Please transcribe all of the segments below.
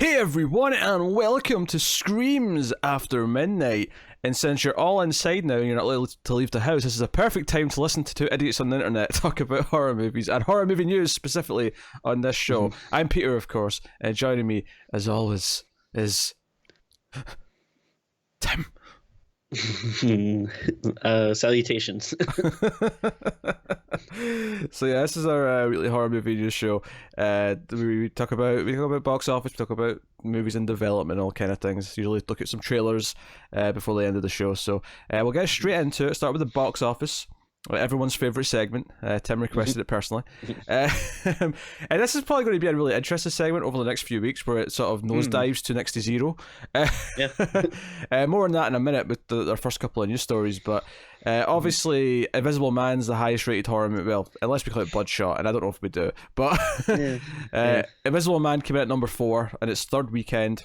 Hey everyone, and welcome to Screams After Midnight. And since you're all inside now and you're not able to leave the house, this is a perfect time to listen to two idiots on the internet talk about horror movies and horror movie news specifically on this show. I'm Peter, of course, and joining me, as always, is Tim. Salutations. So yeah, this is our weekly horror movie news show. We talk about box office, we talk about movies in development, all kind of things. Usually look at some trailers before the end of the show. So we'll get straight into it. Start with the box office. Everyone's favourite segment. Tim requested it personally. And this is probably going to be a really interesting segment over the next few weeks where it sort of nosedives to next to zero. More on that in a minute with our first couple of news stories. But obviously, Invisible Man's the highest rated horror movie. Well, unless we call it Bloodshot, and I don't know if we do. But Invisible Man came out at number 4 in its third weekend.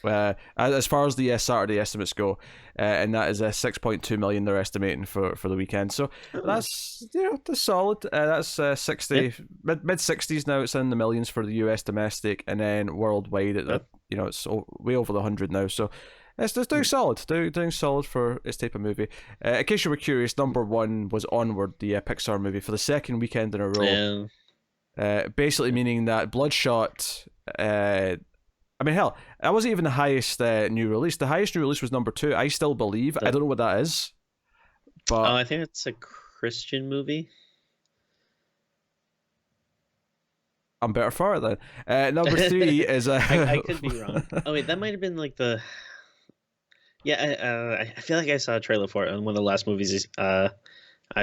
As far as the Saturday estimates go, and that is 6.2 million they're estimating for the weekend. So that's that's solid. That's 60 mid 60s now. It's in the millions for the US domestic, and then worldwide it's way over the 100 now. So it's doing solid. Doing solid for its type of movie. In case you were curious, number 1 was Onward, the Pixar movie, for the second weekend in a row. Basically meaning that Bloodshot. I mean, hell, that wasn't even the highest new release. The highest new release was number 2. I still believe. I don't know what that is, but I think it's a Christian movie. I'm better for it then. Number 3 is I could be wrong. Oh wait, that might have been like the. Yeah, I feel like I saw a trailer for it on one of the last movies I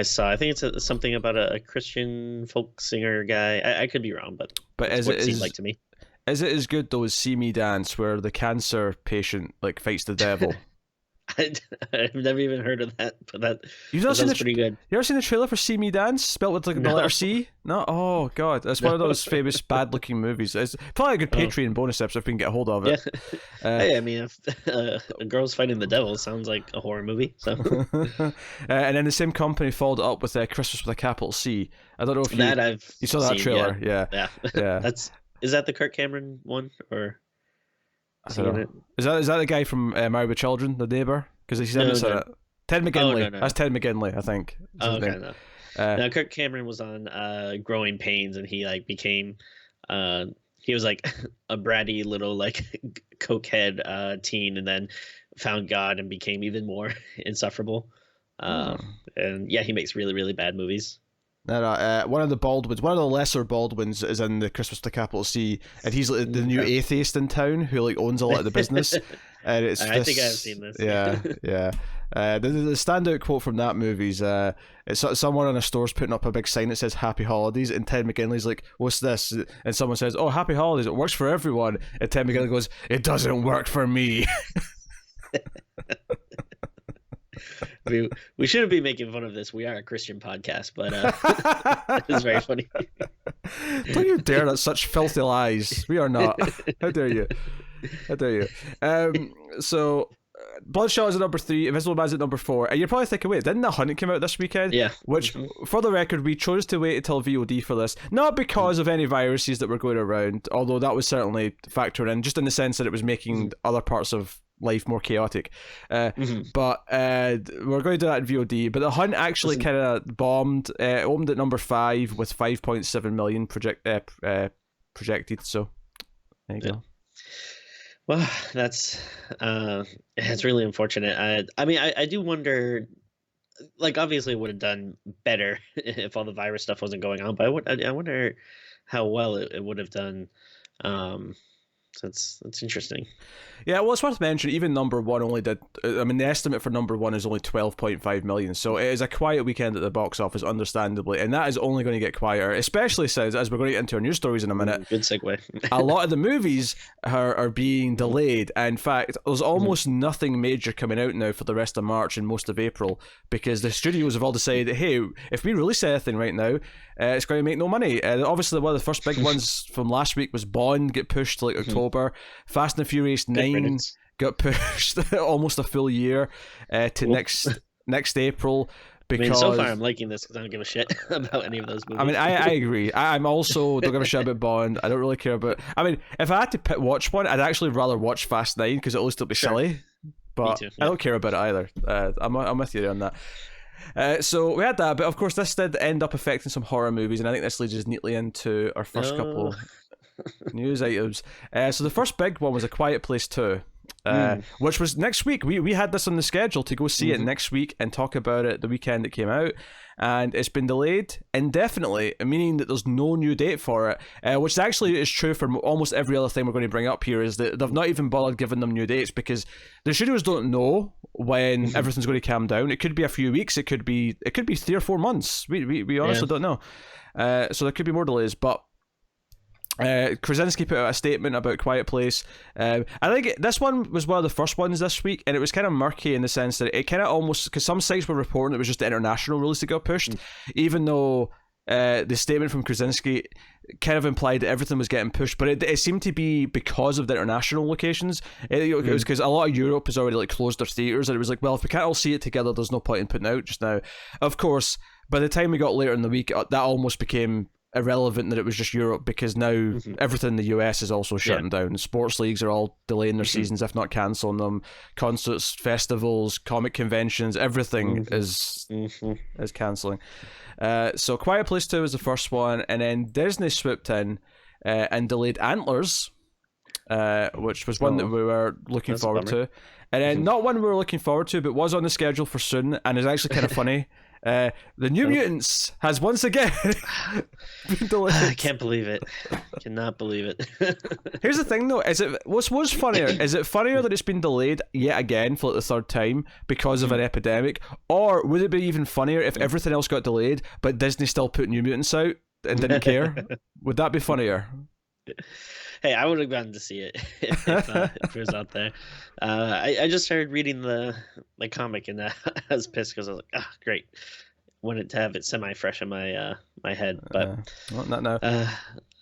saw. I think it's something about a Christian folk singer guy. I could be wrong, but as what it seemed is like to me. Is it as good though as See Me Dance, where the cancer patient fights the devil? I've never even heard of that, but that sounds pretty good. You ever seen the trailer for See Me Dance, spelled with the letter C? No? Oh god, it's one of those famous bad-looking movies. It's probably a good Patreon bonus episode if we can get a hold of it. Hey, I mean, if a girl's fighting the devil sounds like a horror movie. So, and then the same company followed it up with Christmas with a capital C. I don't know if you saw that trailer. Yeah. Is that the Kirk Cameron one, or is that the guy from Married with Children, the neighbor? Because he's in it. Ted McGinley. No. That's Ted McGinley, I think. No. Now Kirk Cameron was on Growing Pains, and he became he was like a bratty little cokehead teen, and then found God and became even more insufferable. And yeah, he makes really, really bad movies. One of the lesser Baldwins is in the Christmas with a capital C, and he's the new atheist in town who owns a lot of the business. And I think I've seen this. Yeah. The standout quote from that movie is it's someone in a store's putting up a big sign that says Happy Holidays, and Ted McGinley's like, what's this? And someone says, oh, Happy Holidays, it works for everyone. And Ted McGinley goes, it doesn't work for me. I mean, we shouldn't be making fun of this. We are a Christian podcast, but it's very funny. Don't you dare! That's such filthy lies. We are not. How dare you? So, Bloodshot is at number 3. Invisible Man's at number 4. And you're probably thinking, wait, didn't The Hunt come out this weekend? Yeah. Which, for the record, we chose to wait until VOD for this, not because of any viruses that were going around, although that was certainly factored in, just in the sense that it was making other parts of life more chaotic, but we're going to do that in VOD. But The Hunt actually kind of bombed. Opened at number 5 with 5.7 million projected. So there you go. Well, that's it's really unfortunate. I mean, I do wonder. Obviously, it would have done better if all the virus stuff wasn't going on. But I wonder how well it would have done. So that's interesting. Yeah, well, it's worth mentioning, even number 1 only did, I mean, the estimate for number 1 is only 12.5 million, so it is a quiet weekend at the box office, understandably, and that is only going to get quieter, especially since, as we're going to get into our news stories in a minute, good segue. A lot of the movies are being delayed. In fact, there's almost nothing major coming out now for the rest of March and most of April, because the studios have all decided, hey, if we release anything right now, it's going to make no money. Obviously, one of the first big ones from last week was Bond, get pushed to October. Fast and Furious 9 got pushed almost a full year to next April. Because so far I'm liking this because I don't give a shit about any of those movies. I mean, I agree. I'm also don't give a shit about Bond. I don't really care about. I mean, if I had to watch one, I'd actually rather watch Fast 9 because at least it'll be silly. But Me too, I don't care about it either. I'm with you on that. So we had that, but of course this did end up affecting some horror movies, and I think this leads us neatly into our first couple news items. So the first big one was A Quiet Place 2. Which was next week. We had this on the schedule to go see it next week and talk about it the weekend it came out, and it's been delayed indefinitely, meaning that there's no new date for it, which actually is true for almost every other thing we're going to bring up here, is that they've not even bothered giving them new dates because the studios don't know when everything's going to calm down. It could be a few weeks, it could be 3 or 4 months. We honestly don't know. So there could be more delays, but Krasinski put out a statement about Quiet Place. I think this one was one of the first ones this week, and it was kind of murky in the sense that it kind of almost, because some sites were reporting it was just the international release that got pushed, even though the statement from Krasinski kind of implied that everything was getting pushed, but it seemed to be because of the international locations. It was because a lot of Europe has already closed their theaters, and it was like, well, if we can't all see it together, there's no point in putting it out just now. Of course, by the time we got later in the week, that almost became irrelevant that it was just Europe, because now everything in the US is also shutting down. Sports leagues are all delaying their seasons, if not cancelling them. Concerts, festivals, comic conventions, everything is cancelling. So Quiet Place 2 was the first one, and then Disney swooped in and delayed Antlers, which was one that we were looking forward to. And then not one we were looking forward to, but was on the schedule for soon, and is actually kind of funny. The New Mutants has once again been delayed. I can't believe it. Cannot believe it. Here's the thing, though: what's funnier? Is it funnier that it's been delayed yet again for the third time because of an epidemic, or would it be even funnier if everything else got delayed but Disney still put New Mutants out and didn't care? Would that be funnier? Hey, I would have gotten to see it if it was out there. I just started reading the comic, and I was pissed because I was like, great. Wanted to have it semi-fresh in my head, but not now.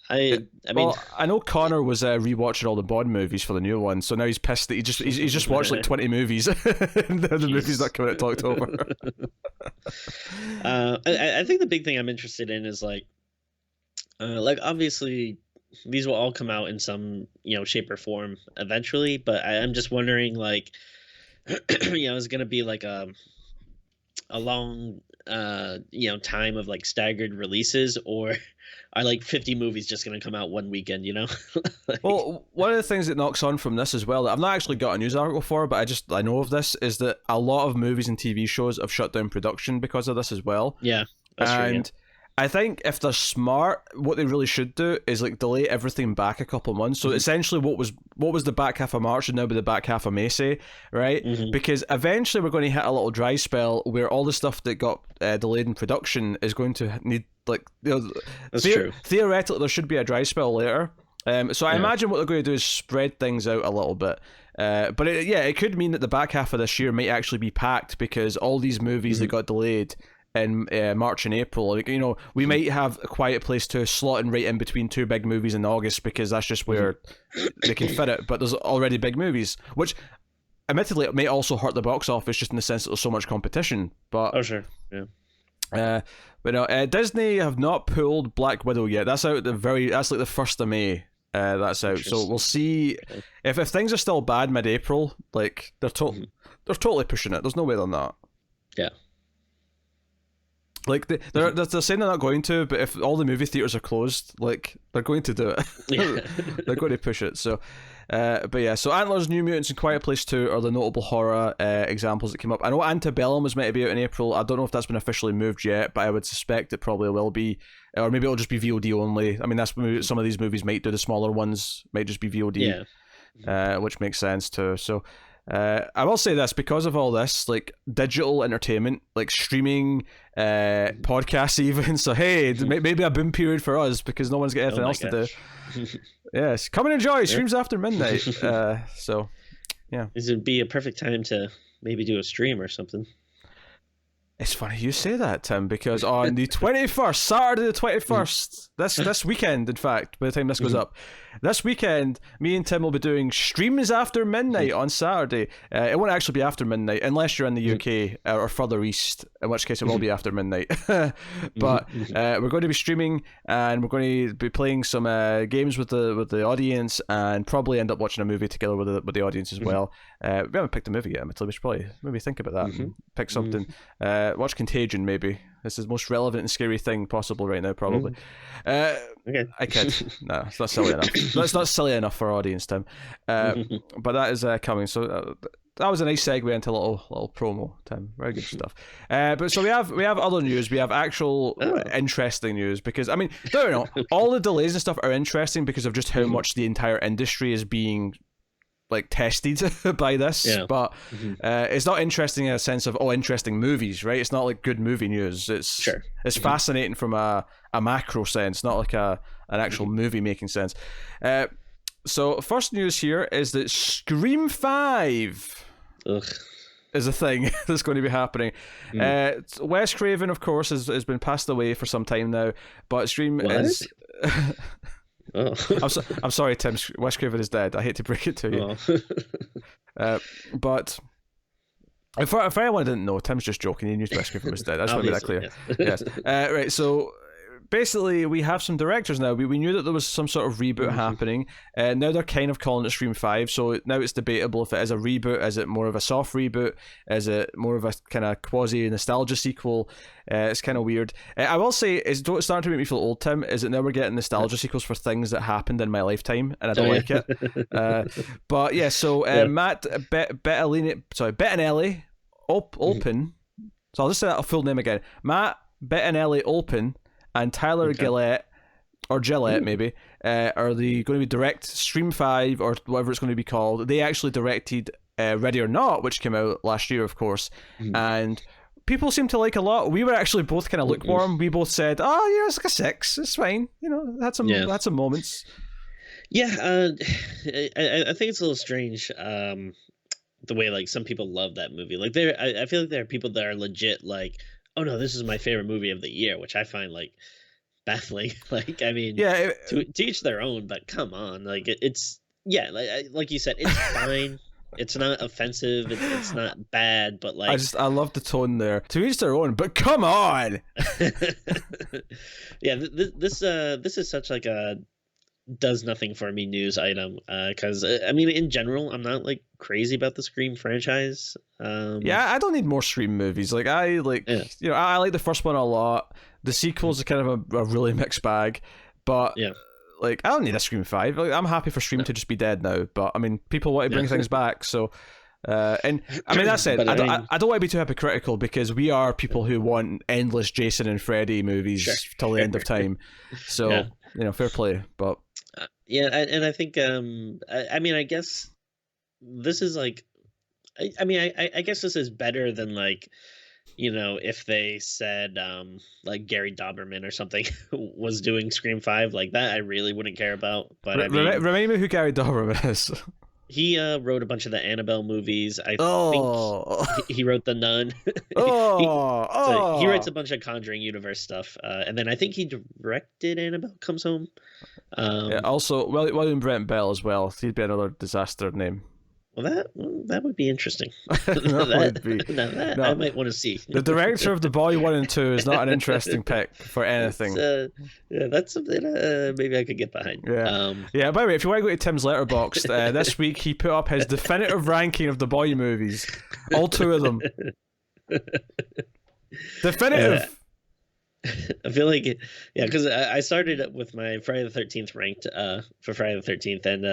I mean, well, I know Connor was rewatching all the Bond movies for the new one, so now he's pissed that he's just watched 20 movies. The movie's not coming out till October. I think the big thing I'm interested in is obviously these will all come out in some shape or form eventually, but I'm just wondering is going to be a long time of staggered releases, or are 50 movies just going to come out one weekend, Well, one of the things that knocks on from this as well, that I've not actually got a news article for, but I know of this, is that a lot of movies and TV shows have shut down production because of this as well. Yeah, that's true. And I think if they're smart, what they really should do is delay everything back a couple of months. So essentially what was the back half of March should now be the back half of May, say, right? Because eventually we're going to hit a little dry spell where all the stuff that got delayed in production is going to need that's true. Theoretically, there should be a dry spell later. So I imagine what they're going to do is spread things out a little bit. But it could mean that the back half of this year might actually be packed because all these movies that got delayed in March and April, we might have A Quiet Place 2 slotting right in between two big movies in August because that's just where they can fit it. But there's already big movies, which admittedly it may also hurt the box office just in the sense that there's so much competition. But sure, yeah. But no, Disney have not pulled Black Widow yet. That's out that's the 1st of May. That's out. So we'll see if things are still bad mid-April. They're totally pushing it. There's no way they're not. Yeah. They're saying they're not going to, but if all the movie theaters are closed, they're going to do it. Yeah. They're going to push it. So, but yeah. So Antlers, New Mutants, and Quiet Place 2 are the notable horror examples that came up. I know Antebellum was meant to be out in April. I don't know if that's been officially moved yet, but I would suspect it probably will be, or maybe it'll just be VOD only. I mean, that's some of these movies might do. The smaller ones might just be VOD, which makes sense too. So. I will say this, because of all this, digital entertainment, streaming, podcasts even, so hey, maybe a boom period for us because no one's got anything else to do. Yes, come and enjoy, streams after midnight. So, yeah. This would be a perfect time to maybe do a stream or something. It's funny you say that, Tim, because on the 21st, Saturday the 21st, this weekend, in fact, by the time this goes up, this weekend, me and Tim will be doing streams after midnight on Saturday. It won't actually be after midnight, unless you're in the UK or further east, in which case it will be after midnight. But we're going to be streaming, and we're going to be playing some games with the audience, and probably end up watching a movie together with the audience as well. We haven't picked a movie yet, so we should probably maybe think about that and pick something. Watch Contagion, maybe. This is the most relevant and scary thing possible right now, probably. Okay. I kid. No, it's not silly enough. That's not silly enough for our audience, Tim. But that is coming. So that was a nice segue into a little promo, Tim. Very good stuff. But so we have other news. We have actual interesting news, because I mean, no, all the delays and stuff are interesting because of just how much the entire industry is being like tested by this, but it's not interesting in a sense of interesting movies, right? It's not like good movie news. It's fascinating from a macro sense, not like an actual movie making sense. So first news here is that Scream 5 is a thing that's going to be happening. Wes Craven, of course, has been passed away for some time now, but Scream is. Oh. I'm sorry, Tim. Wes Craven is dead. I hate to break it to you. But if anyone didn't know, Tim's just joking. He knew Wes Craven was dead. I just want to make that clear. Yes. Right. So basically, we have some directors now. We knew that there was some sort of reboot happening, and now they're kind of calling it Scream 5. So now it's debatable if it is a reboot. Is it more of a soft reboot? Is it more of a kind of quasi-nostalgia sequel? It's kind of weird. I will say, it's starting to make me feel old, Tim, is that now we're getting nostalgia sequels for things that happened in my lifetime, and I don't like it. But yeah, so Matt Bettinelli, Olpin. So I'll just say that a full name again. Matt Bettinelli Olpin and Tyler Gillette, or Gillette maybe, are going to be direct Scream 5 or whatever it's going to be called. They actually directed Ready or Not, which came out last year, of course, and people seem to like a lot. We were actually both kind of lukewarm. We both said, it's like a 6. It's fine. Had some moments. Yeah, I think it's a little strange the way like some people love that movie. Like I feel like there are people that are legit like, oh no, this is my favorite movie of the year, which I find like baffling. Like, I mean, to each their own, but come on, like it's like you said, it's fine. It's not offensive. It's not bad, but like I love the tone there. To each their own, but come on. Yeah, this is such like a does nothing for me news item, because I mean, in general, I'm not like crazy about the Scream franchise. I don't need more Scream movies. Like I like I like the first one a lot. The sequels are kind of a really mixed bag, but like I don't need a Scream 5. Like, I'm happy for Scream to just be dead now, but I mean, people want to bring things back, so and I mean, that said, I don't want to be too hypocritical, because we are people who want endless Jason and Freddy movies till the end of time, so fair play. But and I think I mean, I guess this is like I guess this is better than like, if they said like Gary Doberman or something was doing Scream 5, like that I really wouldn't care about. But I mean, remind me who Gary Doberman is. He wrote a bunch of the Annabelle movies. I think he wrote The Nun. So he writes a bunch of Conjuring universe stuff, and then I think he directed Annabelle Comes Home. Also, William Brent Bell as well. He'd be another disaster name. Well, that would be interesting. I might want to see. The director of The Boy 1 and 2 is not an interesting pick for anything. That's something maybe I could get behind. Yeah. By the way, if you want to go to Tim's Letterboxd, this week he put up his definitive ranking of the Boy movies, all 2 of them. Definitive. I feel like because I started with my Friday the 13th ranked for Friday the 13th, and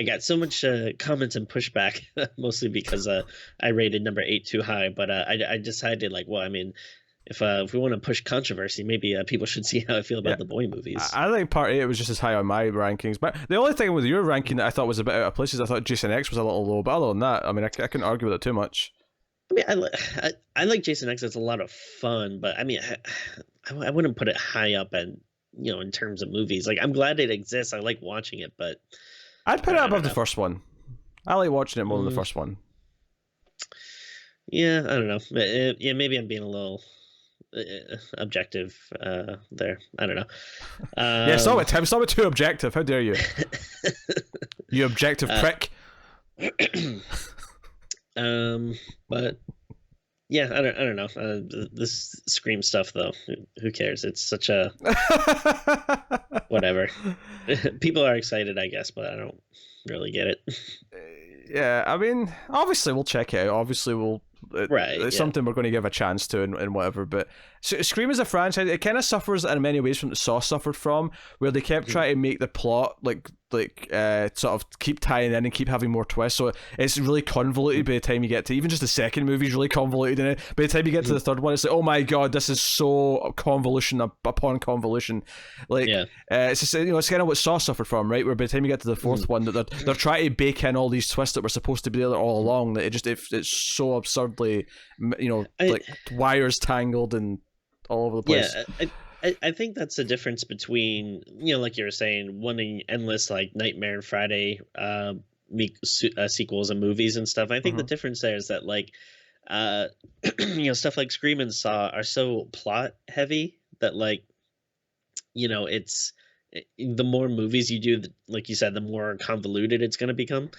I got so much comments and pushback, mostly because I rated number 8 too high. But I decided, like, well, I mean, if we want to push controversy, maybe people should see how I feel about the Boy movies. I think part 8 was just as high on my rankings. But the only thing with your ranking that I thought was a bit out of place is I thought Jason X was a little low. But other than that, I mean, I couldn't argue with it too much. I mean, I like Jason X. It's a lot of fun, but I mean, I wouldn't put it high up in terms of movies. Like, I'm glad it exists. I like watching it, but I'd put it above the first one. I like watching it more than the first one. Yeah, I don't know. Yeah, maybe I'm being a little objective there. I don't know. Yeah, stop Um, it, Tim. Stop it too objective. How dare you? You objective uh, prick. um, but yeah, I don't know. This Scream stuff though, who cares? It's such a whatever. People are excited, I guess, but I don't really get it. Yeah, I mean, obviously we'll check it out. Obviously Right? it's Yeah. something we're going to give a chance to and whatever. But Scream as a franchise, it kind of suffers in many ways from the Saw suffered from, where they kept trying to make the plot sort of keep tying in and keep having more twists. So it's really convoluted by the time you get to even just the second movie is really convoluted in it. By the time you get to the third one, it's like, oh my god, this is so convolution upon convolution. Like Yeah. it's just, it's kind of what Saw suffered from, right? Where by the time you get to the fourth one, that they're trying to bake in all these twists that were supposed to be there all along. That it's so absurdly, like wires tangled and all over the place. Yeah, I think that's the difference between, like you were saying, wanting endless like Nightmare and Friday sequels and movies and stuff. I think the difference there is that like uh stuff like Scream and Saw are so plot heavy that like it's the more movies you do, like you said, the more convoluted it's going to become.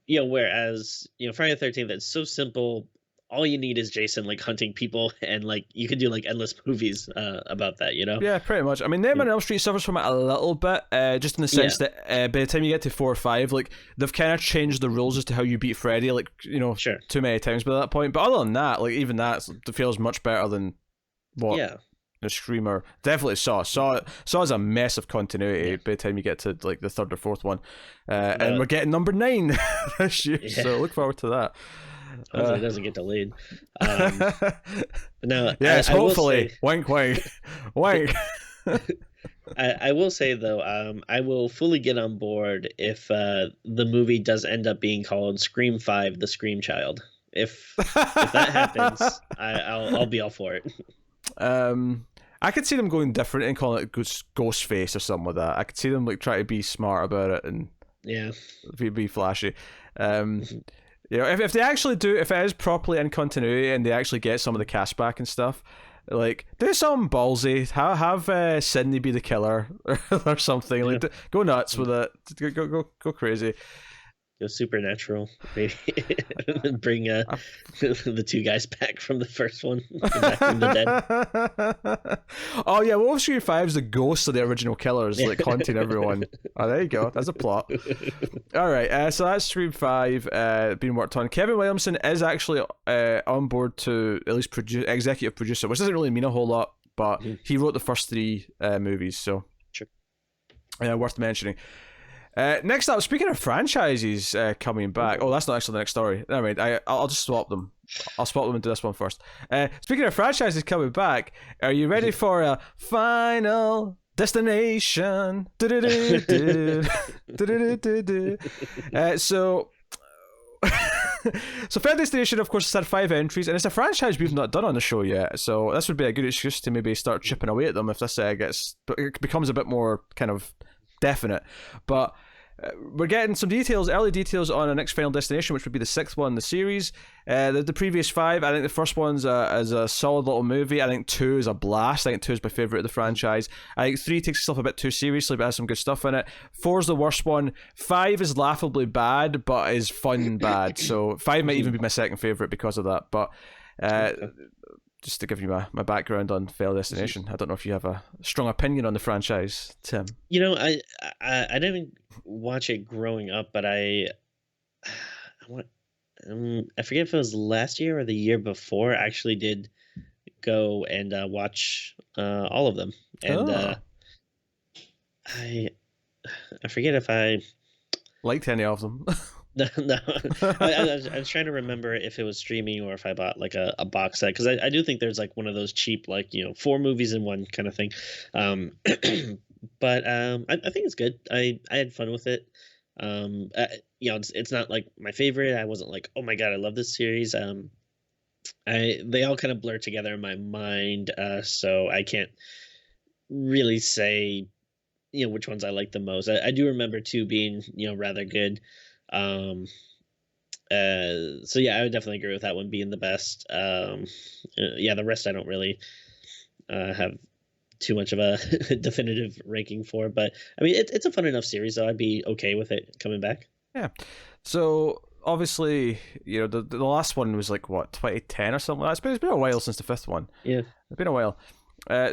Whereas Friday the 13th, it's so simple. All you need is Jason like hunting people, and like you could do like endless movies about that. Yeah, pretty much. I mean, Nightmare on Elm Street suffers from it a little bit, just in the sense that by the time you get to 4 or 5, like they've kind of changed the rules as to how you beat Freddy, like Sure. too many times by that point. But other than that, like even that feels much better than what the Screamer. Definitely Saw is a mess of continuity by the time you get to like the third or fourth one, and we're getting number 9 this year, so look forward to that. Hopefully it doesn't get delayed. No, yes, hopefully. Say, wink, wink, wink. I will say though, I will fully get on board if the movie does end up being called Scream 5: The Scream Child. If that happens, I'll be all for it. I could see them going different and calling it Ghostface or something like that. I could see them like try to be smart about it and be flashy. If they actually do, if it is properly in continuity and they actually get some of the cast back and stuff, like do something ballsy. Have Sydney be the killer or something. Like go nuts with it. Go crazy. Go supernatural, maybe. Bring the 2 guys back from the first one, back from the dead. Oh yeah, Wolf Street 5 is the ghosts of the original killers, like haunting everyone. Oh, there you go. That's a plot. All right, so that's Scream 5 being worked on. Kevin Williamson is actually on board to at least executive producer, which doesn't really mean a whole lot, but he wrote the first 3 movies, so sure. Worth mentioning. Next up, speaking of franchises coming back. Oh, that's not actually the next story. Never mind. I'll just swap them. I'll swap them into this one first. Speaking of franchises coming back, are you ready for a Final Destination? So Final Destination, of course, has had 5 entries, and it's a franchise we've not done on the show yet. So this would be a good excuse to maybe start chipping away at them if this it becomes a bit more kind of definite. But we're getting some early details on our next Final Destination, which would be the 6th one in the series. The previous 5, I think the first one's is a solid little movie. I think 2 is a blast. I think 2 is my favourite of the franchise. I think 3 takes itself a bit too seriously, but has some good stuff in it. 4 is the worst one. 5 is laughably bad, but is fun bad. So 5 might even be my second favourite because of that. But just to give you my background on Final Destination, I don't know if you have a strong opinion on the franchise, Tim. I didn't watch it growing up, but I forget if it was last year or the year before. I actually did go and watch all of them, and I forget if I liked any of them. No. I was trying to remember if it was streaming or if I bought like a box set, because I do think there's like one of those cheap, like 4 movies in one kind of thing. But I think it's good. I had fun with it. It's not like my favorite. I wasn't like, oh my god, I love this series. They all kind of blur together in my mind, so I can't really say which ones I like the most. I do remember 2 being rather good. So yeah, I would definitely agree with that one being the best. Yeah, the rest I don't really have too much of a definitive ranking for, but I mean it's a fun enough series, so I'd be okay with it coming back. Yeah. So obviously, the last one was like what 2010 or something. It's been a while since the fifth one. Yeah, it's been a while.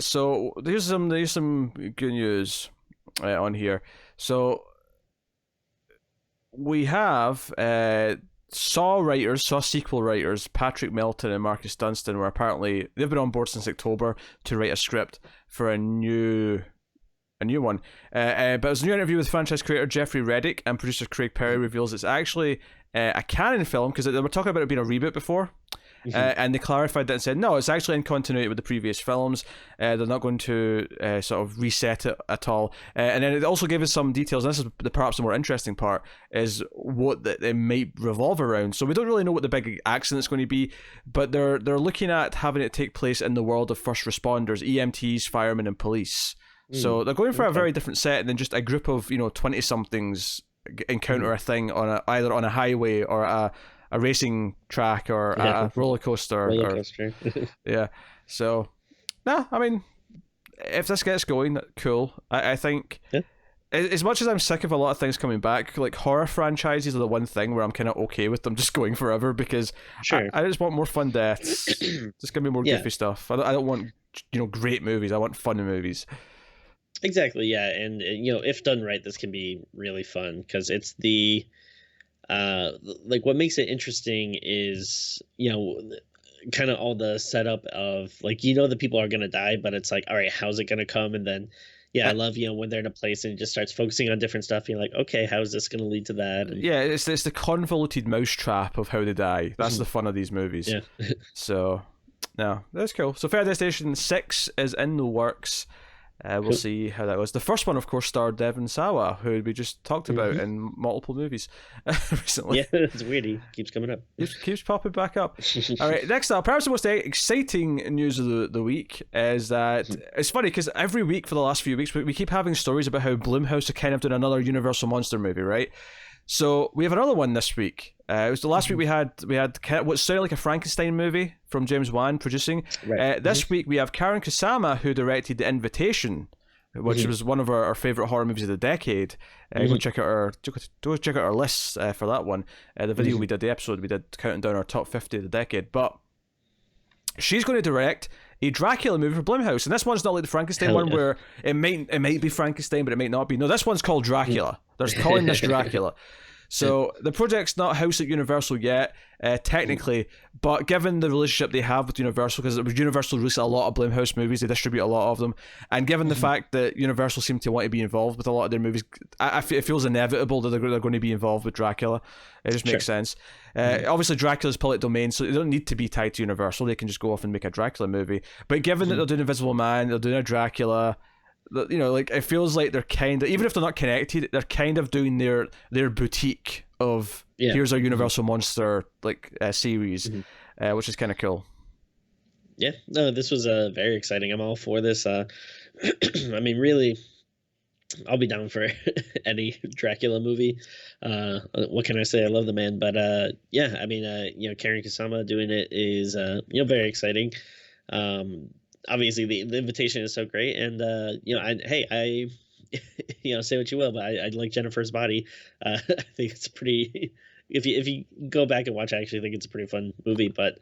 So there's some good news on here. So we have Saw sequel writers Patrick Melton and Marcus Dunstan were apparently they've been on board since October to write a script for a new one. But it was a new interview with franchise creator Jeffrey Reddick, and producer Craig Perry reveals it's actually a canon film, because they were talking about it being a reboot before. And they clarified that and said, no, it's actually in continuity with the previous films. They're not going to sort of reset it at all. And then it also gave us some details, and this is perhaps the more interesting part, is what it might revolve around. So we don't really know what the big accent is going to be, but they're looking at having it take place in the world of first responders, EMTs, firemen, and police. So they're going for a very different set than just a group of 20-somethings encounter a thing either on a highway or a racing track or a roller coaster. Yeah. So, no, I mean, if this gets going, cool. I think, as much as I'm sick of a lot of things coming back, like horror franchises are the one thing where I'm kind of okay with them just going forever, because I just want more fun deaths. Just give me more goofy stuff. I don't want, great movies. I want fun movies. Exactly, yeah, and if done right, this can be really fun, because it's the like what makes it interesting is kind of all the setup of like the people are gonna die, but it's like, all right, how's it gonna come? And then I love when they're in a place and it just starts focusing on different stuff. You're like, okay, how is this gonna lead to that? And it's the convoluted mousetrap of how they die. That's the fun of these movies. So no, that's cool. So Fair Destination 6 is in the works. We'll see how that goes. The first one, of course, starred Devon Sawa, who we just talked about in multiple movies recently. Yeah, it's weird. He keeps coming up. Keeps popping back up. All right, next up, perhaps the most exciting news of the week is that it's funny because every week for the last few weeks, we keep having stories about how Blumhouse are kind of doing another Universal monster movie, right? So we have another one this week. It was the last week we had what sounded like a Frankenstein movie from James Wan producing. This week we have Karen Kusama, who directed The Invitation, which was one of our favorite horror movies of the decade. Go check out our lists for that one. The video we did, the episode we did, counting down our top 50 of the decade. But she's going to direct a Dracula movie for Blumhouse, and this one's not like the Frankenstein one where it might be Frankenstein, but it might not be. No, this one's called Dracula. They're calling this Dracula. So the project's not housed at Universal yet, technically, but given the relationship they have with Universal, because Universal releases a lot of Blumhouse movies, they distribute a lot of them, and given the fact that Universal seem to want to be involved with a lot of their movies, it feels inevitable that they're going to be involved with Dracula. It just makes sense. Obviously, Dracula's public domain, so they don't need to be tied to Universal. They can just go off and make a Dracula movie. But given that they're doing Invisible Man, they're doing a Dracula, like it feels like they're kind of, even if they're not connected, they're kind of doing their boutique of here's our Universal monster series, which is kind of cool. Yeah, no, this was very exciting. I'm all for this. I mean, really, I'll be down for any Dracula movie. What can I say? I love the man, but yeah, I mean, Karen Kusama doing it is very exciting. Obviously the invitation is so great, and I say what you will, but I like Jennifer's Body. I think it's pretty, if you go back and watch, I actually think it's a pretty fun movie, but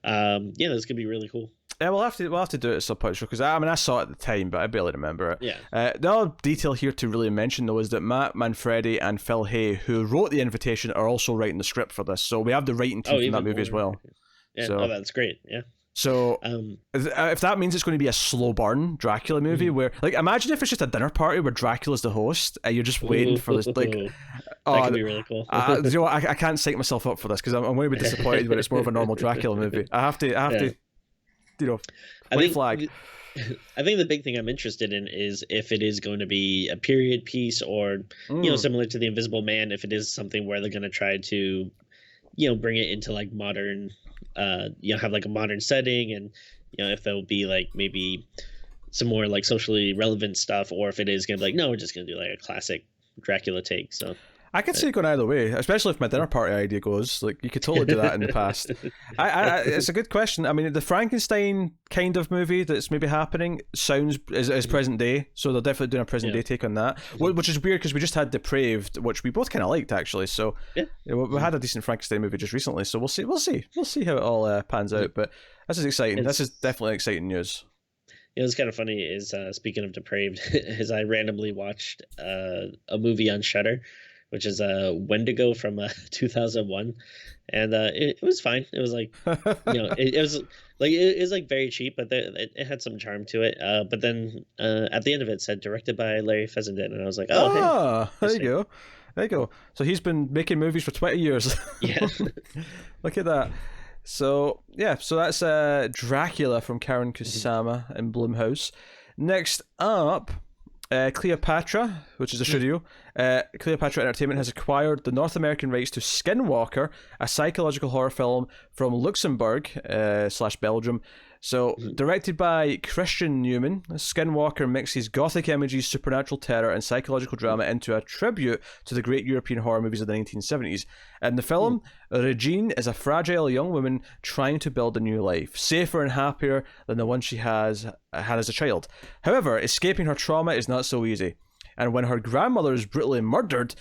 this could be really cool. Yeah, we'll have to do it at some point, because I saw it at the time, but I barely remember it. The other detail here to really mention, though, is that Matt Manfredi and Phil Hay, who wrote The Invitation, are also writing the script for this, so we have the writing team from that movie as well. That's great. So if that means it's going to be a slow burn Dracula movie, where imagine if it's just a dinner party where Dracula's the host and you're just waiting for this, that could be really cool. I can't psych myself up for this, because I'm going to be disappointed when it's more of a normal Dracula movie. I have to flag. I think the big thing I'm interested in is if it is going to be a period piece, or similar to The Invisible Man, if it is something where they're going to try to bring it into like modern, have like a modern setting, and if there'll be like maybe some more like socially relevant stuff, or if it is gonna be like, no, we're just gonna do like a classic Dracula take. So I could see it going either way, especially if my dinner party idea goes. Like, you could totally do that in the past. It's a good question. I mean, the Frankenstein kind of movie that's maybe happening sounds is present day, so they're definitely doing a present day take on that, which is weird because we just had Depraved, which we both kind of liked actually. So we had a decent Frankenstein movie just recently, so we'll see how it all pans out. But this is exciting. This is definitely exciting news. It was kind of funny. Is speaking of Depraved, is I randomly watched a movie on Shudder, which is Wendigo from 2001, and it was fine. It was like, it was like very cheap, but it had some charm to it. But then at the end of it said directed by Larry Fessenden, and I was like, hey, there you go. So he's been making movies for 20 years. Yeah. Look at that. So that's Dracula from Karen Kusama and Blumhouse. Next up, Cleopatra, which is a studio. Cleopatra Entertainment has acquired the North American rights to Skinwalker, a psychological horror film from Luxembourg / Belgium. So, directed by Christian Newman, Skinwalker mixes gothic images, supernatural terror, and psychological drama into a tribute to the great European horror movies of the 1970s. In the film, Regine is a fragile young woman trying to build a new life, safer and happier than the one she had as a child. However, escaping her trauma is not so easy. And when her grandmother is brutally murdered,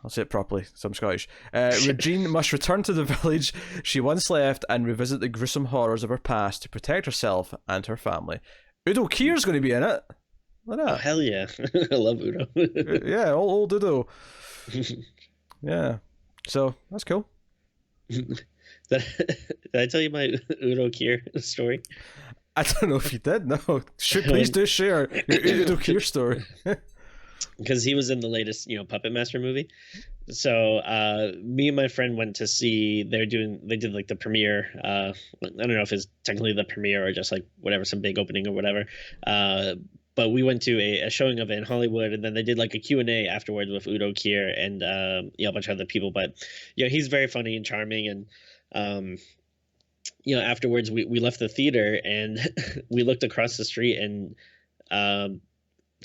I'll say it properly, so I'm Scottish. Regine must return to the village she once left and revisit the gruesome horrors of her past to protect herself and her family. Udo Kier's going to be in it. Look at that. Oh, hell yeah. I love Udo. Yeah, old Udo. Yeah. So, that's cool. Did I tell you my Udo Kier story? I don't know if you did, no. Please do share your Udo Kier story. Because he was in the latest, Puppet Master movie. So me and my friend went to see. They did like the premiere. I don't know if it's technically the premiere or just like whatever, some big opening or whatever. But we went to a showing of it in Hollywood, and then they did like a Q&A afterwards with Udo Kier and a bunch of other people. But he's very funny and charming. And afterwards we left the theater and we looked across the street and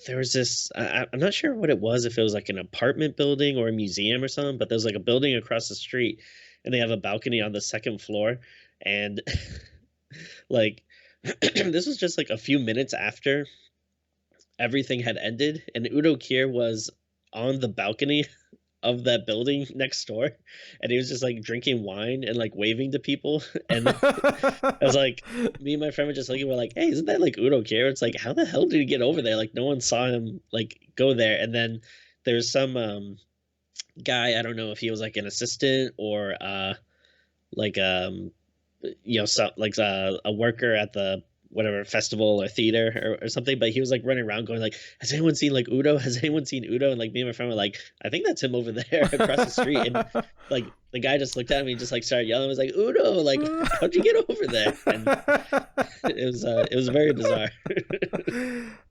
there was this, I'm not sure what it was, if it was like an apartment building or a museum or something, but there's like a building across the street and they have a balcony on the second floor. And like, this was just like a few minutes after everything had ended, and Udo Kier was on the balcony of that building next door, and he was just like drinking wine and like waving to people. And I was like, me and my friend were just looking, we're like, hey, isn't that like Udo Kier? It's like, how the hell did he get over there? Like, no one saw him like go there. And then there's some guy, I don't know if he was like an assistant or a worker at the whatever festival or theater or something, but he was like running around going like, has anyone seen like Udo? Has anyone seen Udo? And like me and my friend were like, I think that's him over there across the street. And like the guy just looked at me and just like started yelling. I was like, Udo, like, how'd you get over there? And it was very bizarre.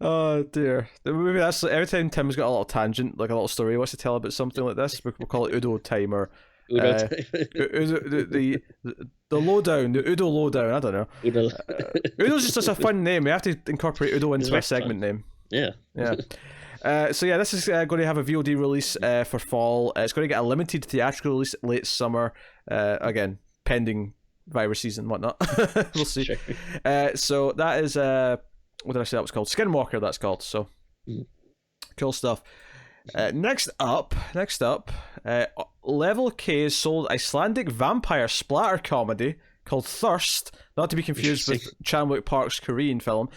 Oh dear. Maybe that's every time Tim's got a little tangent, like a little story he wants to tell about something like this, we'll call it Udo time, or the lowdown, the Udo lowdown. I don't know. Udo's just such a fun name. We have to incorporate Udo into a segment name. Yeah. So this is going to have a VOD release for fall. It's going to get a limited theatrical release late summer. Again, pending viruses and whatnot. We'll see. Sure. So that is what did I say that was called? Skinwalker. That's called. So cool stuff. Next up, Level K has sold Icelandic vampire splatter comedy called Thirst, not to be confused with Chan-wook Park's Korean film,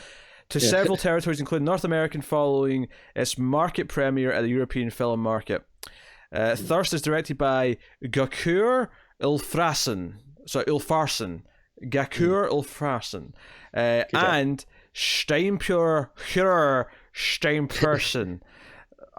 to several territories, including North America, following its market premiere at the European film market. Thirst is directed by Gakur Ulfarsson, and Steinpur Steinperson.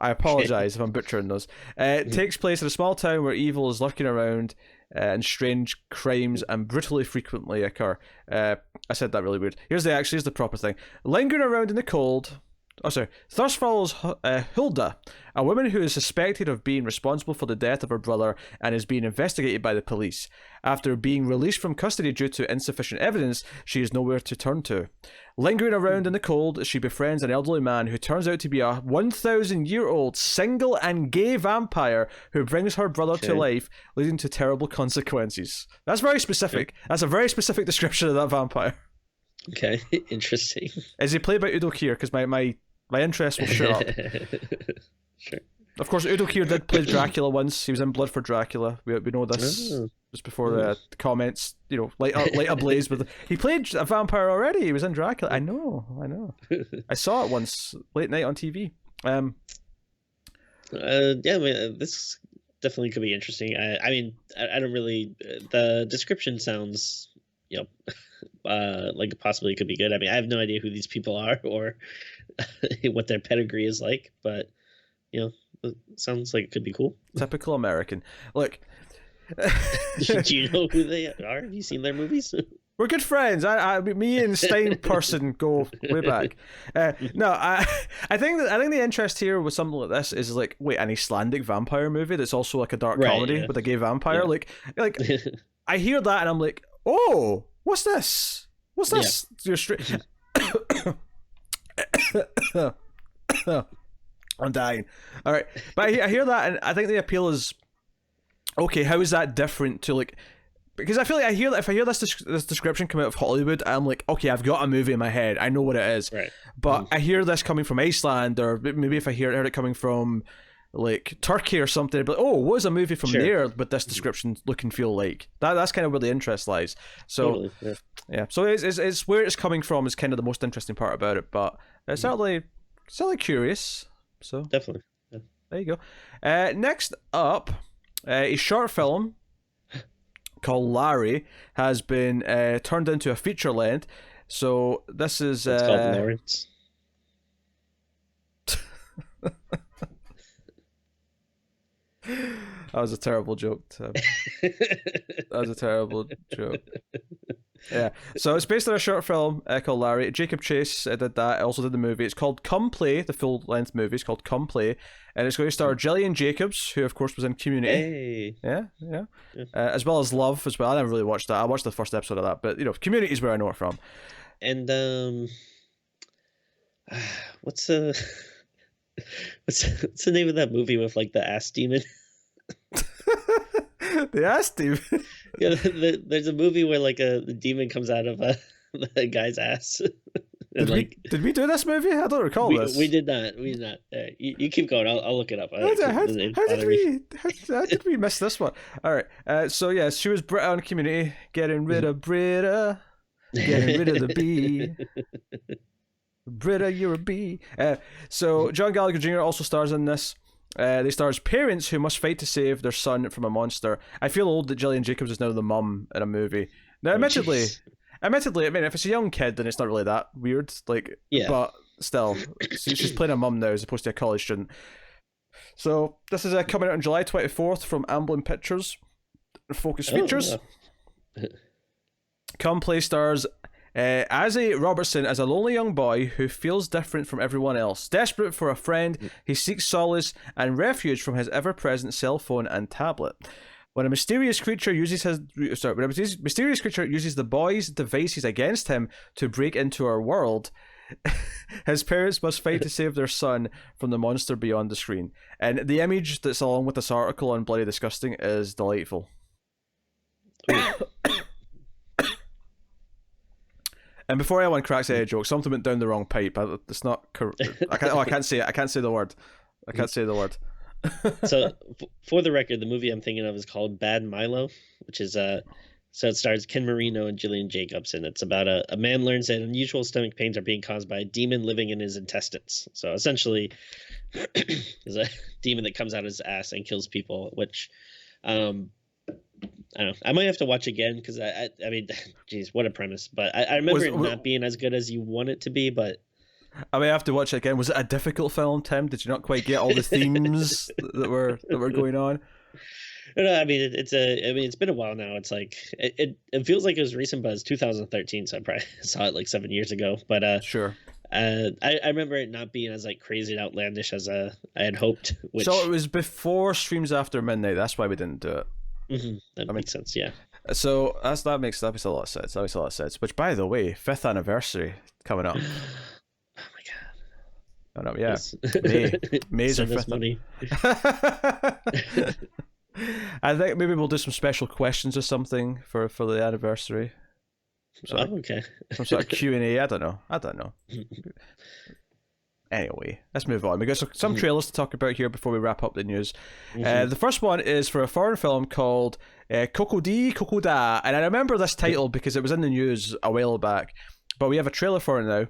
I apologize if I'm butchering those. It takes place in a small town where evil is lurking around and strange crimes and brutally frequently occur. I said that really weird. Here's the proper thing. Lingering around in the cold, Thus follows Hulda, a woman who is suspected of being responsible for the death of her brother and is being investigated by the police. After being released from custody due to insufficient evidence, she has nowhere to turn to. Lingering around in the cold, she befriends an elderly man who turns out to be a 1,000-year-old single and gay vampire who brings her brother to life, leading to terrible consequences. That's very specific. That's a very specific description of that vampire. Okay, interesting. Is he played by Udo Kier? Because my interest will shoot up. Sure. Of course, Udo Kier did play Dracula once. He was in Blood for Dracula. We know this just before the comments, light ablaze. But he played a vampire already. He was in Dracula. I know. I saw it once late night on TV. This definitely could be interesting. I don't really. The description sounds, like possibly could be good. I have no idea who these people are or what their pedigree is like, but it sounds like it could be cool. Typical American. Look, do you know who they are? Have you seen their movies? We're good friends. Me and Stein person go way back. I think the interest here with something like this is like, wait, an Icelandic vampire movie that's also like a dark comedy with a gay vampire. Yeah. Like I hear that and I'm like, oh, what's this? What's this? Yeah. You're straight. I'm dying. All right, but I hear that and I think the appeal is, okay, how is that different to like? Because I feel like if I hear this description come out of Hollywood, I'm like, okay, I've got a movie in my head. I know what it is. Right. But I hear this coming from Iceland, or maybe if I heard it coming from like Turkey or something, but what is a movie from there with this description look and feel like? That's kind of where the interest lies. So totally, yeah. So it's where it's coming from is kind of the most interesting part about it. But it's certainly curious. So definitely. Yeah. There you go. Next up, a short film called Larry has been turned into a feature length. So this is it's called Lawrence. That was a terrible joke, Tim. That was a terrible joke. Yeah. So it's based on a short film called Larry. Jacob Chase did that. Also did the movie. It's called Come Play. The full length movie is called Come Play, and it's going to star Gillian Jacobs, who of course was in Community. Hey. Yeah. As well as Love as well. I never really watched that. I watched the first episode of that, but Community is where I know it from. And what's the name of that movie with like the ass demon? The ass demon. Yeah, there's a movie where like the demon comes out of a guy's ass. Did we do this movie? I don't recall this. We did not. You keep going. I'll look it up. How did we miss this one? All right. So yeah, she was Britta on Community, getting rid of Britta, getting rid of the bee. Britta, you're a bee. So John Gallagher Jr. also stars in this. They star as parents who must fight to save their son from a monster. I feel old that Gillian Jacobs is now the mum in a movie. Now, admittedly, I mean, if it's a young kid, then it's not really that weird. Like, yeah. But still, she's playing a mum now as opposed to a college student. So this is coming out on July 24th from Amblin Pictures. Focus Features. Come Play stars Azzy Robertson as a lonely young boy who feels different from everyone else. Desperate for a friend, he seeks solace and refuge from his ever-present cell phone and tablet. When a mysterious creature uses the boy's devices against him to break into our world, his parents must fight to save their son from the monster beyond the screen. And the image that's along with this article on Bloody Disgusting is delightful. And before anyone cracks any joke, something went down the wrong pipe. It's not. I can't say it. I can't say the word. I can't say the word. So, for the record, the movie I'm thinking of is called Bad Milo, which is so it stars Ken Marino and Gillian Jacobs, and it's about a man learns that unusual stomach pains are being caused by a demon living in his intestines. So essentially, there's a demon that comes out of his ass and kills people, which I don't know. I might have to watch again because I mean, geez, what a premise. But I remember it not being as good as you want it to be. But I may have to watch it again. Was it a difficult film, Tim? Did you not quite get all the themes that were going on? No, I mean it's been a while now. It's like it feels like it was recent, but it's 2013, so I probably saw it like 7 years ago. But sure. I remember it not being as like crazy and outlandish as I had hoped. Which So it was before Streams After Midnight. That's why we didn't do it. That makes sense. Yeah. So that makes a lot of sense. That makes a lot of sense. Which, by the way, 5th anniversary coming up. Oh my god. Coming up, yeah. May's Send our us 5th money. I think maybe we'll do some special questions or something for the anniversary. Okay. Some sort of Q&A. I don't know. Anyway, let's move on. We got some trailers to talk about here before we wrap up the news. The first one is for a foreign film called Koko-di Koko-da, and I remember this title because it was in the news a while back, but we have a trailer for it now.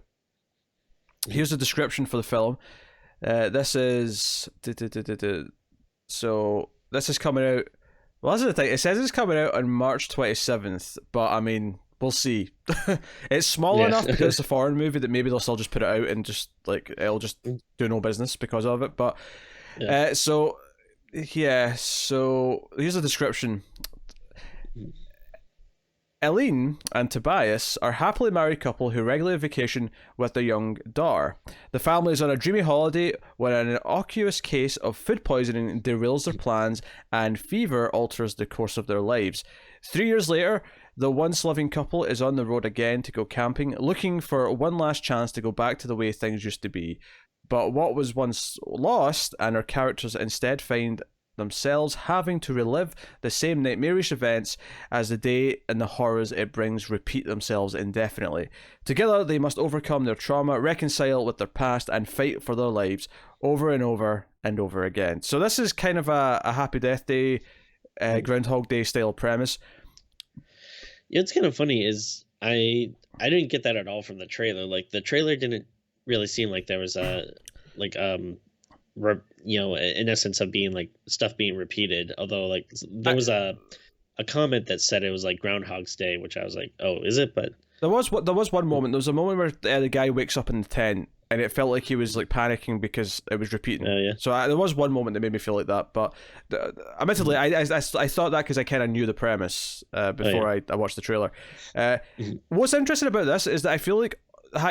Here's the description for the film. This is... So, this is coming out... Well, that's the thing. It says it's coming out on March 27th, but I mean... We'll see. It's small enough because it's a foreign movie that maybe they'll still just put it out and just like it'll just do no business because of it. But so here's a description. Eileen and Tobias are a happily married couple who regularly vacation with their young daughter. The family is on a dreamy holiday when an innocuous case of food poisoning derails their plans and fever alters the course of their lives. 3 years later, the once loving couple is on the road again to go camping, looking for one last chance to go back to the way things used to be. But what was once lost, and our characters instead find themselves having to relive the same nightmarish events as the day and the horrors it brings repeat themselves indefinitely. Together, they must overcome their trauma, reconcile with their past, and fight for their lives over and over and over again. So this is kind of a Happy Death Day, Groundhog Day style premise. Yeah, it's kind of funny is I didn't get that at all from the trailer. Like the trailer didn't really seem like there was a like in essence of being like stuff being repeated. Although like there was a comment that said it was like Groundhog's Day, which I was like, oh, is it? But there was one moment. There was a moment where the guy wakes up in the tent. And it felt like he was like panicking because it was repeating. Oh, yeah. So there was one moment that made me feel like that. But admittedly, I thought that because I kind of knew the premise before I watched the trailer. What's interesting about this is that I feel like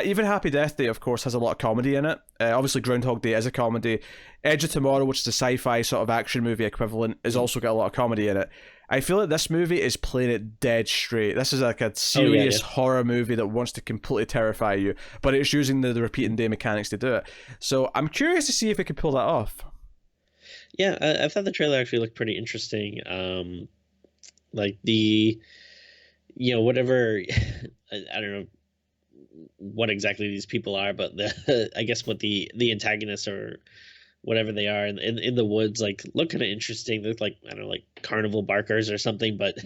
even Happy Death Day, of course, has a lot of comedy in it. Obviously, Groundhog Day is a comedy. Edge of Tomorrow, which is a sci-fi sort of action movie equivalent, has also got a lot of comedy in it. I feel like this movie is playing it dead straight. This is like a serious horror movie that wants to completely terrify you, but it's using the repeating day mechanics to do it. So I'm curious to see if it can pull that off. Yeah, I thought the trailer actually looked pretty interesting. Like the, whatever, I don't know what exactly these people are, but I guess what the antagonists or whatever they are in the woods like look kind of interesting. They look like, I don't know, like carnival barkers or something, but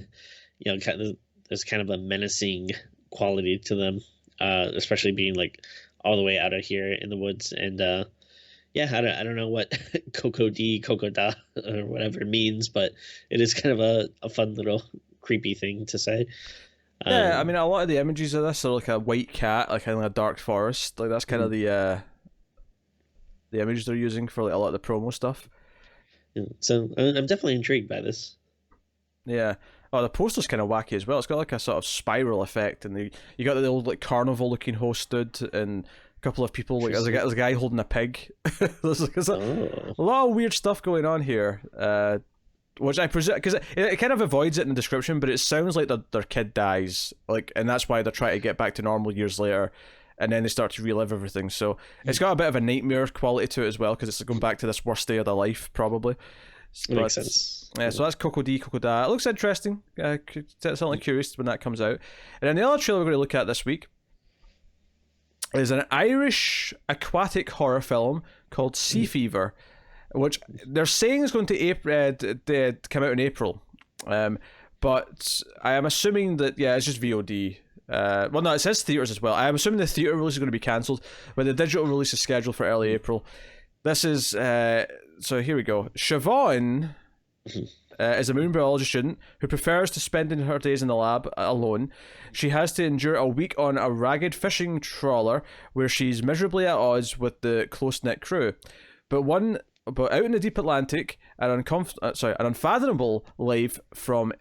there's kind of a menacing quality to them, especially being like all the way out of here in the woods. And I don't know what Koko-di Koko-da or whatever it means, but it is kind of a fun little creepy thing to say. Yeah, I mean, a lot of the images of this are like a white cat, like in a dark forest. Like that's kind of the images they're using for like a lot of the promo stuff. Yeah, so I'm definitely intrigued by this. Yeah. Oh, the poster's kind of wacky as well. It's got like a sort of spiral effect, and you got the old like carnival-looking host dude and a couple of people. Like there's a guy holding a pig. there's a lot of weird stuff going on here. Which I presume, because it kind of avoids it in the description, but it sounds like their kid dies, like, and that's why they're trying to get back to normal years later, and then they start to relive everything. So it's got a bit of a nightmare quality to it as well, because it's going back to this worst day of their life, probably. That makes sense. Yeah, so that's Koko-di Koko-da. It looks interesting. Certainly curious when that comes out. And then the other trailer we're going to look at this week is an Irish aquatic horror film called Sea Fever, which they're saying is going to come out in April. But I am assuming that, it's just VOD. Well, no, it says theaters as well. I am assuming the theater release is going to be cancelled, but the digital release is scheduled for early April. This is, so here we go. Siobhan is a marine biology student who prefers to spend her days in the lab alone. She has to endure a week on a ragged fishing trawler where she's miserably at odds with the close-knit crew. But out in the deep Atlantic, an unfathomable life from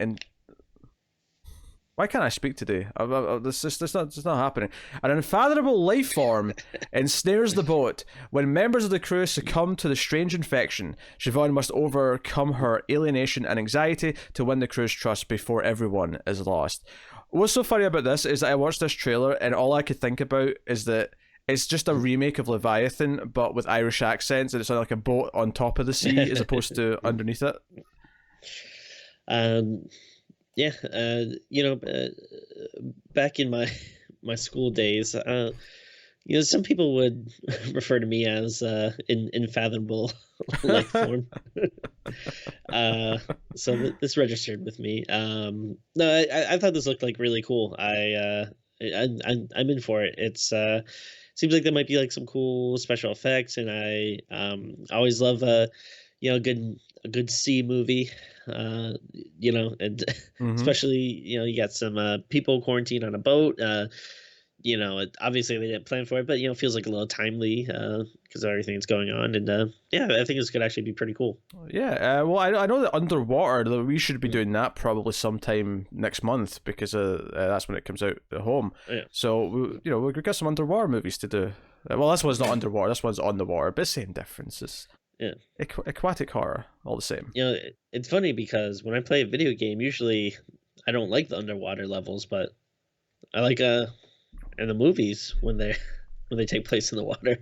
Why can't I speak today? It's not happening. An unfathomable life form ensnares the boat. When members of the crew succumb to the strange infection, Siobhan must overcome her alienation and anxiety to win the crew's trust before everyone is lost. What's so funny about this is that I watched this trailer and all I could think about is that it's just a remake of Leviathan, but with Irish accents, and it's like a boat on top of the sea as opposed to underneath it. Back in my school days, some people would refer to me as unfathomable life form. So this registered with me. No, I thought this looked like really cool. I'm in for it. It's seems like there might be like some cool special effects, and I always love a good sea movie. And especially you got some people quarantined on a boat. Obviously they didn't plan for it, but it feels like a little timely because of everything that's going on, and I think this could actually be pretty cool. Well, I know that underwater that we should be doing that probably sometime next month because that's when it comes out at home. Yeah. So we've got some underwater movies to do. Well, this one's not underwater. This one's on the water, but same differences. Yeah. Aquatic horror, all the same. It's funny because when I play a video game, usually I don't like the underwater levels, but I like in the movies when they take place in the water.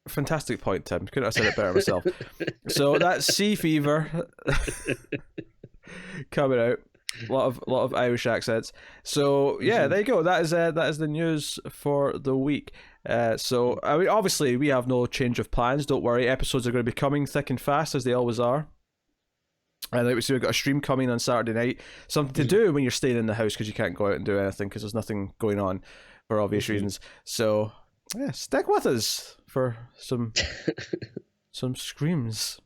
Fantastic point, Tim. Couldn't have said it better myself. So that's Sea Fever coming out. A lot of Irish accents. So yeah, there you go. That is the news for the week. So I mean, obviously we have no change of plans. Don't worry, episodes are going to be coming thick and fast as they always are. And like we see, we've got a stream coming on Saturday night. Something to do when you're staying in the house because you can't go out and do anything because there's nothing going on for obvious reasons. So yeah, stick with us for some screams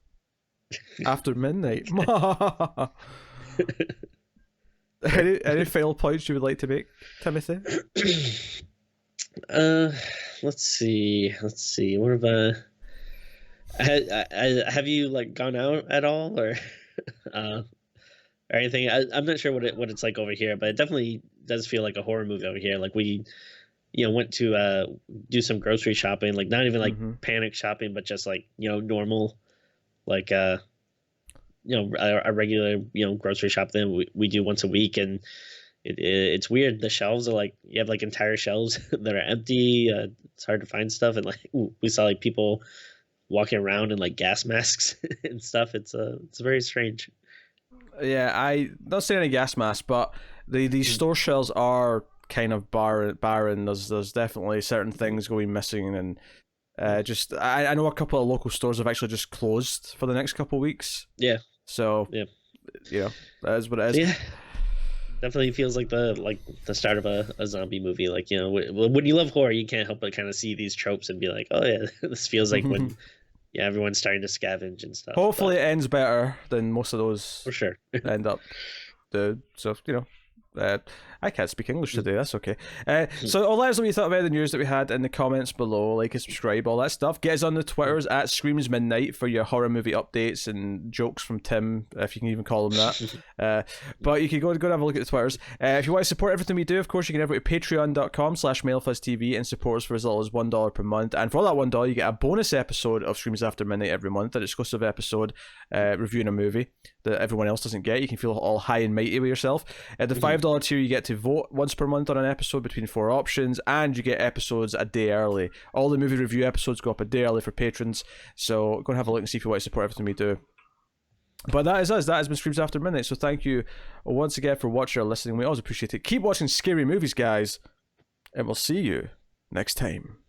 after midnight. Any final points you would like to make, Timothy? Let's see. What have you like gone out at all or anything? I'm not sure what it's like over here, but it definitely does feel like a horror movie over here. Like we went to do some grocery shopping, like not even like panic shopping, but just like normal, like a regular grocery shop that we do once a week, and it's weird. The shelves are like you have like entire shelves that are empty. It's hard to find stuff, and like we saw like people walking around in like gas masks and stuff. It's very strange. Yeah, I not saying any gas masks, but these store shelves are kind of barren. There's definitely certain things going missing, and I know a couple of local stores have actually just closed for the next couple of weeks. Yeah. So that is what it is. Yeah. Definitely feels like the start of a zombie movie. Like when you love horror, you can't help but kind of see these tropes and be like, oh yeah, this feels like when everyone's starting to scavenge and stuff. Hopefully, it ends better than most of those for sure end up. So I can't speak English today, that's okay. So let us know what you thought about the news that we had in the comments below. Like and subscribe, all that stuff. Get us on the Twitters at Screams Midnight for your horror movie updates and jokes from Tim, if you can even call him that. But you can go and have a look at the Twitters. If you want to support everything we do, of course, you can head over to patreon.com/MailFuzzTV and support us for as little as $1 per month. And for that $1, you get a bonus episode of Screams After Midnight every month, an exclusive episode reviewing a movie that everyone else doesn't get. You can feel all high and mighty with yourself. At the $5 tier, you get to vote once per month on an episode between 4 options, and you get episodes a day early. All the movie review episodes go up a day early for patrons, so go and have a look and see if you want to support everything we do. But that is us. That has been Screams After Midnight, so thank you once again for watching or listening. We always appreciate it. Keep watching scary movies, guys, and we'll see you next time.